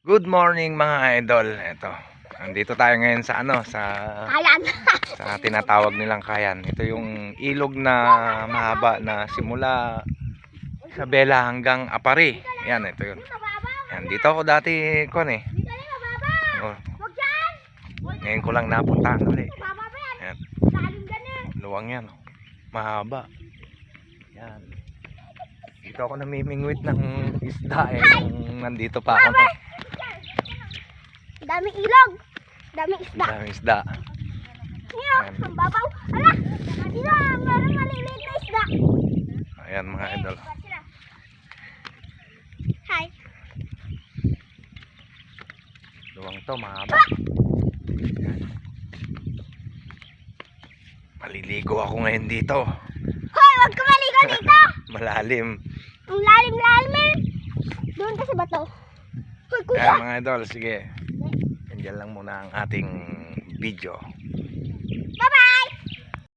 Good morning mga idol. Ito. Nandito tayo ngayon sa Kayan. sa tinatawag nilang Kayan. Ito yung ilog na mahaba na simula Isabela hanggang Apari. Yan, ito yun. Yan, dito ako dati Oh, ngayon ko lang napuntahan ulit. Yan. Luwang yan. Mahaba. Yan. Dito ako namimingwit ng isda nung nandito pa ako. Daming ilog. Daming isda. Daming isda. Ayan, ang babaw. Ala, sila, meron maliliit na isda. Ayan mga idol. Hi. Luwang to, mahaba. Maliligo ako ngayon dito. Hoy, wag ka maligo dito. Malalim. Ang lalim-lalim. Doon kasi bato. Hoy, kuya. Ayan mga idol, sige. Diyan lang muna ang ating video. Bye-bye.